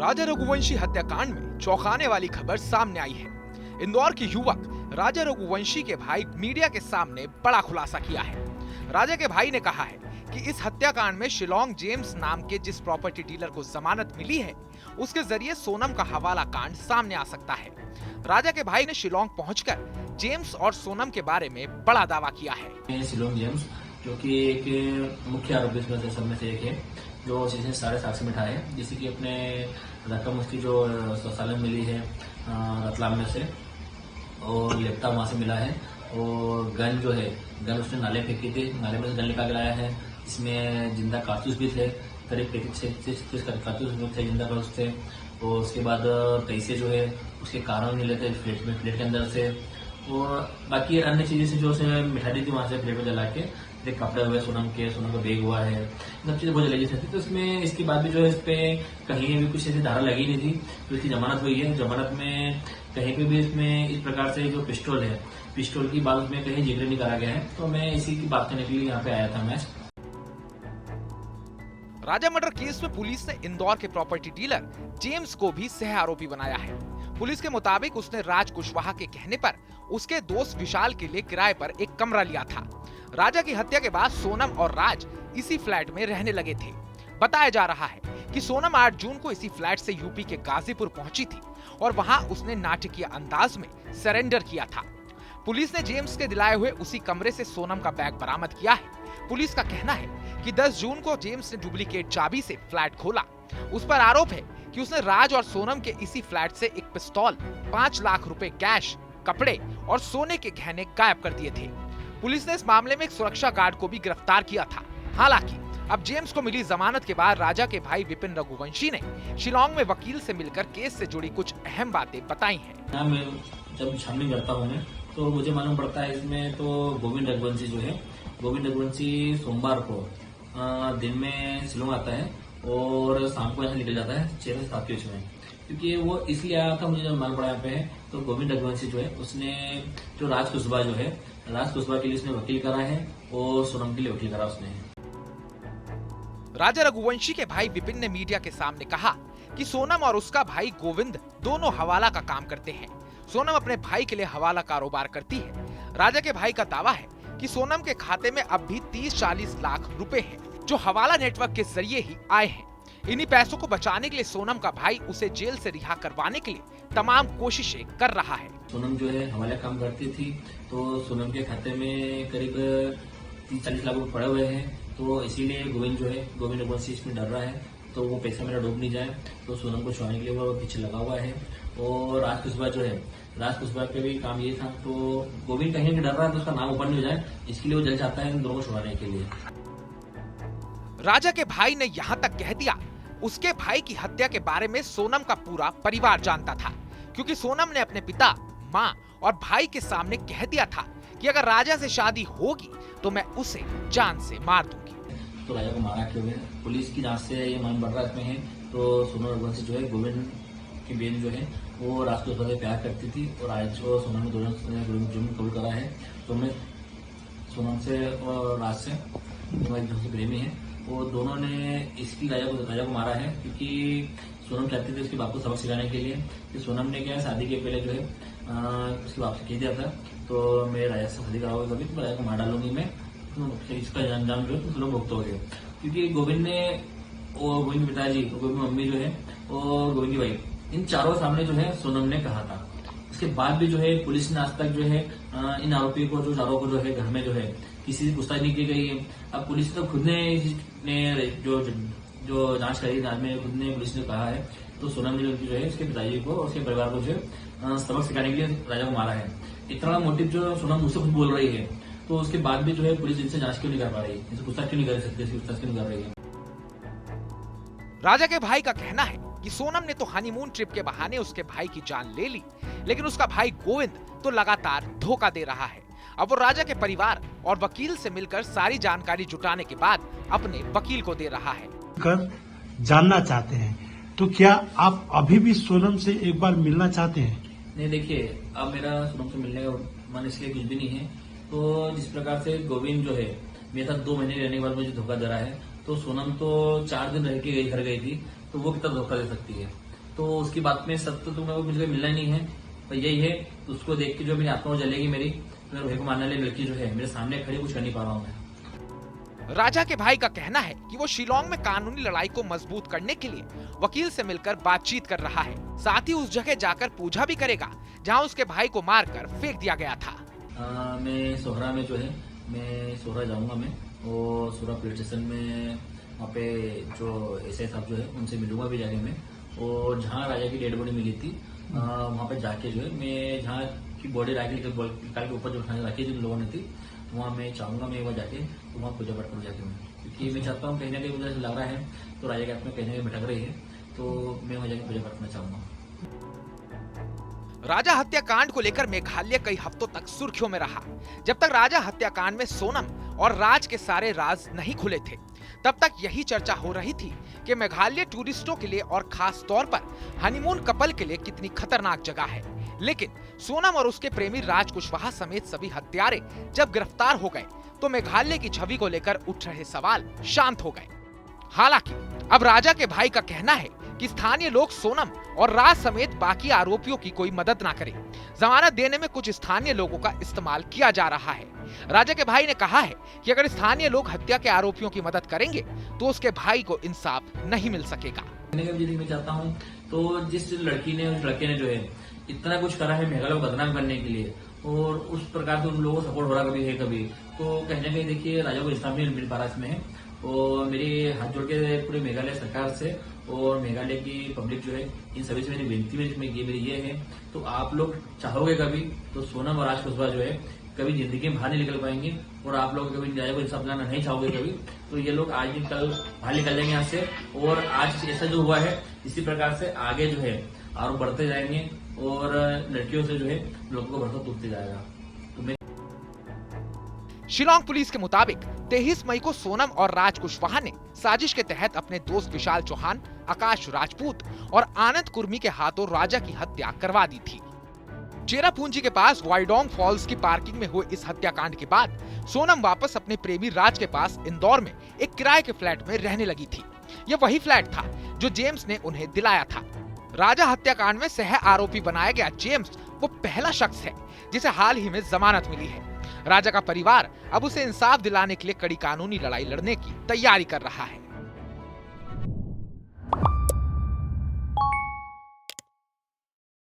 राजा रघुवंशी हत्याकांड में चौंकाने वाली खबर सामने आई है। इंदौर के युवक राजा रघुवंशी के भाई मीडिया के सामने बड़ा खुलासा किया है। राजा के भाई ने कहा है कि इस हत्याकांड में शिलोंग जेम्स नाम के जिस प्रॉपर्टी डीलर को जमानत मिली है, उसके जरिए सोनम का हवाला कांड सामने आ सकता है। राजा के भाई ने शिलोंग पहुंचकर जेम्स और सोनम के बारे में बड़ा दावा किया है। शिलोंग जेम्स जो कि एक मुख्य आरोपी में सब में से एक है, जो जिसने सारे साक्ष्य मिठाए हैं, जिससे कि अपने रकम उसकी जो शौचालय मिली है रतलाम में से, और लैपटॉप वहां से मिला है, और गन जो है गन उसने नाले फेंकी थी, नाले में से गन निकाल के लाया है। इसमें जिंदा कारतूस भी थे, करीब 35 कारतूस थे, जिंदा कारतूस थे। और उसके बाद पैसे जो है उसके कारण मिले थे फ्लैट के अंदर से, और बाकी अन्य चीजें से जो उसे मिठाई दी थी वहां से प्लेट में जला के, कपड़े हुए सोनम का बैग हुआ है, सब चीजें बहुत जलाई थी। तो इसमें इसके बाद भी जो है इस पे कहीं भी कुछ ऐसी धारा लगी नहीं थी, तो इसकी जमानत हुई है। जमानत में कहीं पे भी इसमें इस प्रकार से जो पिस्टल की बात उसमें कहीं जिक्र नहीं करा गया है। तो मैं इसी की बात करने के लिए यहाँ पे आया था मैं। राजा मर्डर केस में पुलिस ने इंदौर के प्रॉपर्टी डीलर जेम्स को भी सह आरोपी बनाया है। पुलिस के मुताबिक उसने राज कुशवाहा के कहने पर उसके दोस्त विशाल के लिए किराए पर एक कमरा लिया था। राजा की हत्या के बाद सोनम और राज इसी फ्लैट में रहने लगे थे। बताया जा रहा है कि सोनम 8 जून को इसी फ्लैट से यूपी के गाजीपुर पहुंची थी और वहां उसने नाटकीय अंदाज में सरेंडर किया था। पुलिस ने जेम्स के दिलाए हुए उसी कमरे से सोनम का बैग बरामद किया है। पुलिस का कहना है कि 10 जून को जेम्स ने डुप्लीकेट चाबी से फ्लैट खोला। उस पर आरोप है कि उसने राज और सोनम के इसी फ्लैट से एक पिस्तौल, 5 लाख रुपए कैश, कपड़े और सोने के गहने गायब कर दिए थे। पुलिस ने इस मामले में एक सुरक्षा गार्ड को भी गिरफ्तार किया था। हालांकि अब जेम्स को मिली जमानत के बाद राजा के भाई विपिन रघुवंशी ने शिलोंग में वकील से मिलकर केस से जुड़ी कुछ अहम बातें बताई हैं। मैं जब छानबीन करता हूँ मैं, तो मुझे मालूम पड़ता है इसमें तो गोविंद रघुवंशी जो है, गोविंद रघुवंशी सोमवार को दिन में शिलोंग आता है और शाम को यहाँ निकल जाता है 6 से 7 के बीच में। क्योंकि वो इसलिए आया था, मुझे जब मालूम पड़ा यहाँ पे है, तो गोविंद रघुवंशी जो है उसने जो राज कुशवाहा जो है, राज कुशवाहा के लिए उसने वकील करा है और सोनम के लिए वकील करा उसने। राजा रघुवंशी के भाई विपिन ने मीडिया के सामने कहा कि सोनम और उसका भाई गोविंद दोनों हवाला का काम करते हैं। सोनम अपने भाई के लिए हवाला कारोबार करती है। राजा के भाई का दावा है कि सोनम के खाते में अब भी 30-40 लाख रुपए हैं, जो हवाला नेटवर्क के जरिए ही आए हैं। इन्हीं पैसों को बचाने के लिए सोनम का भाई उसे जेल से रिहा करवाने के लिए तमाम कोशिशें कर रहा है। सोनम जो है हवाला काम करती थी, तो सोनम के खाते में करीब 30-40 लाख रुपए पड़े हुए हैं। तो इसीलिए गोविंद रघुवंशी इसमें डर रहा है, तो वो पैसा मेरा डूब नहीं जाए, तो सोनम को छुड़ाने के लिए वो पीछे लगा हुआ है। और राज कुशवाहा जो है, राज कुशवाहा पे भी काम ये था, तो गोविंद कहीं डर रहा है तो उसका नाम ऊपर नहीं हो जाए, इसके लिए वो जल चाहता है इन दोनों को छुड़ाने के लिए। राजा के भाई ने यहाँ तक कह दिया उसके भाई की हत्या के बारे में सोनम का पूरा परिवार जानता था, क्योंकि सोनम ने अपने पिता, माँ और भाई के सामने कह दिया था कि अगर राजा से शादी होगी तो मैं उसे जान से मार दूंगी। तो राजा को मारा क्यों है, पुलिस की जांच से ये मालूम पड़ रहा इसमें है। तो सोनम रघुवंशी जो है, गोविंद की बहन जो है, वो राज कुशवाहा से प्यार करती थी, और आज जो सोनम ने दोनों जुर्म कबूल करा है। तो मैं सोनम से और राज से एक दूसरे से प्रेमी है, वो दोनों ने इसकी राजा को मारा है, क्योंकि सोनम चाहती थी उसके बाप को सबक सिखाने के लिए। कि सोनम ने क्या है, शादी के पहले जो है उसके बाप से कह दिया था, तो मैं राजा से शादी कराऊंगी कभी तो राजा को मार डालूंगी मैं, तो इसका अंजाम जो है तो लोग भुगत हो गए। क्योंकि गोविंद ने और गोविंद पिताजी, गोविंद मम्मी जो है और गोविंद की वाइफ, इन चारों के सामने जो है सोनम ने कहा था। उसके बाद भी जो है पुलिस ने आज तक जो है इन आरोपी को, जो चारों को जो है घर में जो है किसी से पूछताछ नहीं की गई है। अब पुलिस तो खुद ने जो जांच करी, जांच में खुद ने पुलिस ने कहा है, तो सोनम ने जो है उसके पिताजी को और उसके परिवार को जो है सबक सिखाने के लिए राजा को मारा है। इतना बड़ा मोटिव जो सोनम मुझसे खुद बोल रही है, तो उसके बाद भी जो है पुलिस इनसे जांच क्यों नहीं कर पा रही, इनसे पूछताछ क्यों नहीं कर सकती, पूछताछ क्यों नहीं कर रही है। राजा के भाई का कहना है कि सोनम ने तो हनीमून ट्रिप के बहाने उसके भाई की जान ले ली, लेकिन उसका भाई गोविंद तो लगातार धोखा दे रहा है। अब वो राजा के परिवार और वकील से मिलकर सारी जानकारी जुटाने के बाद अपने वकील को दे रहा है। कर जानना चाहते हैं, तो क्या आप अभी भी सोनम से एक बार मिलना चाहते हैं? नहीं, देखिए, अब मेरा सोनम से मिलने का मन इसलिए कुछ भी नहीं है। तो जिस प्रकार से गोविंद जो है मेरे साथ 2 महीने रहने के बाद मुझे धोखा दे रहा है, तो सोनम तो 4 दिन रह के घर गई थी, तो वो कितना धोखा दे सकती है। तो उसकी बात में सत्य तो मेरे को मुझे मिलना ही नहीं है, पर यही है तो उसको देख के जो मेरी आत्मा जलेगी मेरी, मेरे भाई को मारने वाली लड़की जो है मेरे सामने खड़ी, कुछ कर नहीं पा रहा हूँ मैं। राजा के भाई का कहना है कि वो शिलोंग में कानूनी लड़ाई को मजबूत करने के लिए वकील से मिलकर बातचीत कर रहा है। साथ ही उस जगह जाकर पूजा भी करेगा जहां उसके भाई को मारकर फेंक दिया गया था। मैं सोहरा में जो है, मैं सोहरा जाऊंगा मैं, और सोहरा पुलिस स्टेशन में वहाँ पे जो एसआई साहब जो है उनसे मिलूंगा भी जाके मैं, और जहाँ राजा की डेड बॉडी मिली थी वहाँ पे जाके जो है मैं, जहाँ की बॉडी निकाल के ऊपर जो उठाने रखी जिन लोगों ने थी, वहाँ मैं चाहूंगा मैं एक बार जाके तो वहाँ पूजा पाठ करूँ जाके मैं, क्योंकि मैं चाहता हूँ कहीं ना कहीं मुझे ऐसा लग रहा है तो राजा के हाथ में कहीं ना कहीं भटक रही है, तो मैं वहाँ जाके पूजा पाठ करना चाहूंगा। राजा हत्याकांड को लेकर मेघालय कई हफ्तों तक सुर्खियों में रहा। जब तक राजा हत्याकांड में सोनम और राज के सारे राज नहीं खुले थे, तब तक यही चर्चा हो रही थी कि मेघालय टूरिस्टों के लिए और खास तौर पर हनीमून कपल के लिए कितनी खतरनाक जगह है। लेकिन सोनम और उसके प्रेमी राज कुशवाहा समेत सभी हत्यारे जब गिरफ्तार हो गए तो मेघालय की छवि को लेकर उठ रहे सवाल शांत हो गए। हालांकि अब राजा के भाई का कहना है कि स्थानीय लोग सोनम और राज समेत बाकी आरोपियों की कोई मदद ना करें। जमानत देने में कुछ स्थानीय लोगों का इस्तेमाल किया जा रहा है। राजा के भाई ने कहा है कि अगर स्थानीय लोग हत्या के आरोपियों की मदद करेंगे तो उसके भाई को इंसाफ नहीं मिल सकेगा। मैं चाहता हूँ तो जिस लड़की ने, उस लड़के ने जो है इतना कुछ करा है मेघालय को बदनाम करने के लिए, और उस प्रकार से उन लोगों को सपोर्ट हो रहा कभी है कभी, तो कहीं ना कहीं देखिए राजा को इंसाफ नहीं मिल पा रहा इसमें है। और मेरी हाथ जोड़ के पूरे मेघालय सरकार से और मेघालय की पब्लिक जो है इन सभी से मेरी विनती मेरी ये है, तो आप लोग चाहोगे कभी तो सोनम और राज कुशवाहा जो है कभी जिंदगी में बाहर नहीं निकल पाएंगे, और आप लोग कभी राजा को इंसाफ दिलाना नहीं चाहोगे कभी, तो ये लोग आज भी कल बाहर निकल जाएंगे यहाँ से। और आज ऐसा जो हुआ है इसी प्रकार से आगे जो है आरोप बढ़ते जाएंगे, और लड़कियों से जो है लोगों को भरोसा टूटते जाएगा। शिलोंग पुलिस के मुताबिक 23 मई को सोनम और राज कुशवाहा ने साजिश के तहत अपने दोस्त विशाल चौहान, आकाश राजपूत और आनंद कुर्मी के हाथों राजा की हत्या करवा दी थी। चेरापूंजी के पास वाइडोंग फॉल्स की पार्किंग में हुए इस हत्याकांड के बाद सोनम वापस अपने प्रेमी राज के पास इंदौर में एक किराए के फ्लैट में रहने लगी थी। यह वही फ्लैट था जो जेम्स ने उन्हें दिलाया था। राजा हत्याकांड में सह आरोपी बनाया गया जेम्स वो पहला शख्स है जिसे हाल ही में जमानत मिली है। राजा का परिवार अब उसे इंसाफ दिलाने के लिए कड़ी कानूनी लड़ाई लड़ने की तैयारी कर रहा है।